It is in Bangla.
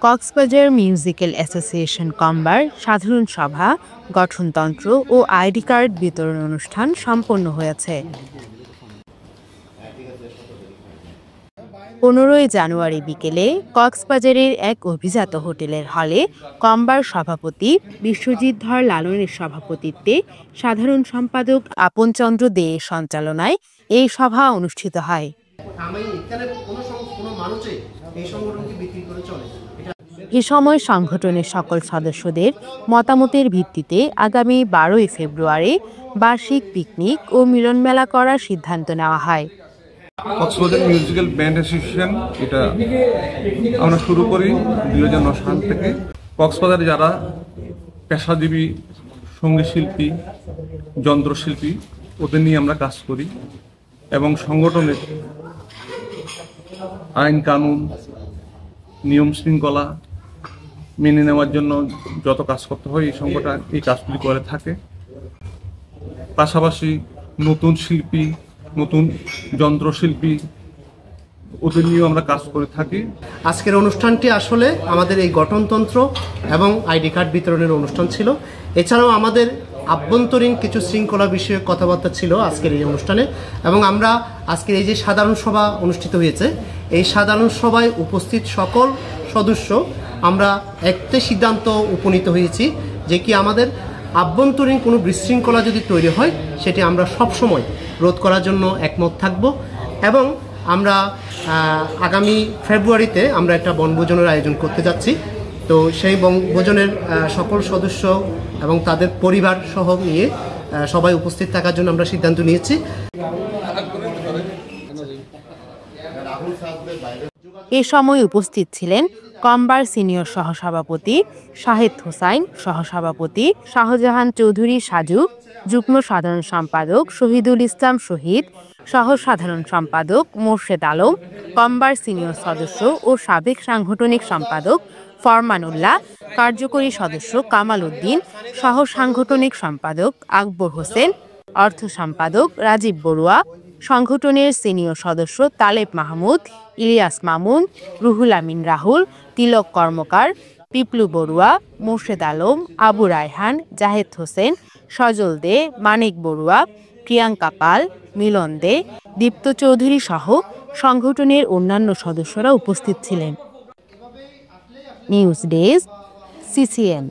কক্সবাজার মিউজিক্যাল অ্যাসোসিয়েশন কম্বার সাধারণ সভা, গঠনতন্ত্র ও আইডি কার্ড বিতরণ অনুষ্ঠান সম্পন্ন হয়েছে। 15 জানুয়ারি বিকেলে কক্সবাজারের এক অভিজাত হোটেলের হলে কম্বার সভাপতি বিশ্বজিৎ ধর লালনের সভাপতিত্বে সাধারণ সম্পাদক আপনচন্দ্র দে সঞ্চালনায় এই সভা অনুষ্ঠিত হয়। এ সময় সংগঠনের সকল সদস্যদের মতামতের ভিত্তিতে আগামী 12 ফেব্রুয়ারি বার্ষিক পিকনিক ও মিলনমেলা করার সিদ্ধান্ত নেওয়া হয়। কক্সবাজার মিউজিক্যাল ব্যান্ড অ্যাসোসিয়েশন এটা আমরা শুরু করি 2009 সাল থেকে। কক্সবাজারে যারা পেশাজীবী সঙ্গীত শিল্পী, যন্ত্রশিল্পী, ওদের নিয়ে আমরা কাজ করি এবং সংগঠনের আইন কানুন, নিয়ম শৃঙ্খলা মেনে নেওয়ার জন্য যত কাজ করতে হয় এই সংগঠন এই কাজগুলি করে থাকে। পাশাপাশি নতুন শিল্পী, নতুন যন্ত্রশিল্পী, ওদের নিয়েও আমরা কাজ করে থাকি। আজকের অনুষ্ঠানটি আসলে আমাদের এই গঠনতন্ত্র এবং আইডি কার্ড বিতরণের অনুষ্ঠান ছিল। এছাড়াও আমাদের আভ্যন্তরীণ কিছু শৃঙ্খলা বিষয়ক কথাবার্তা ছিল আজকের এই অনুষ্ঠানে। এবং আমরা আজকের এই যে সাধারণ সভা অনুষ্ঠিত হয়েছে, এই সাধারণ সভায় উপস্থিত সকল সদস্য আমরা একটা সিদ্ধান্ত উপনীত হয়েছি যে কি আমাদের আভ্যন্তরীণ কোনো বিশৃঙ্খলা যদি তৈরি হয় সেটি আমরা সবসময় রোধ করার জন্য একমত থাকব। এবং আমরা আগামী ফেব্রুয়ারিতে আমরা একটা বনভোজনের আয়োজন করতে যাচ্ছি। তো সেই বনভোজনের সকল সদস্য এবং তাদের পরিবার সহ নিয়ে সবাই উপস্থিত থাকার জন্য আমরা সিদ্ধান্ত নিয়েছি। এ সময় উপস্থিত ছিলেন কম্বার সিনিয়র সহসভাপতি শাহেদ হোসাইন, সহসভাপতি শাহজাহান চৌধুরী সাজু, যুগ্ম সাধারণ সম্পাদক শহীদুল ইসলাম শহীদ, সহ সাধারণ সম্পাদক মোর্শেদ আলম, কম্বার সিনিয়র সদস্য ও সাবেক সাংগঠনিক সম্পাদক ফরমান উল্লাহ, কার্যকরী সদস্য কামাল উদ্দিন, সহ সাংগঠনিক সম্পাদক আকবর হোসেন, অর্থ সম্পাদক রাজীব বড়ুয়া, সংগঠনের সিনিয়র সদস্য তালেব মাহমুদ, ইলিয়াস মামুন, রুহুল আমিন রাহুল, তিলক কর্মকার, পিপলু বড়ুয়া, মোর্শেদ আলম, আবু রায়হান, জাহেদ হোসেন, সজল দে, মানিক বড়ুয়া, প্রিয়াঙ্কা পাল, মিলন দে, দীপ্ত চৌধুরী সহ সংগঠনের অন্যান্য সদস্যরা উপস্থিত ছিলেন। News desk, CCN.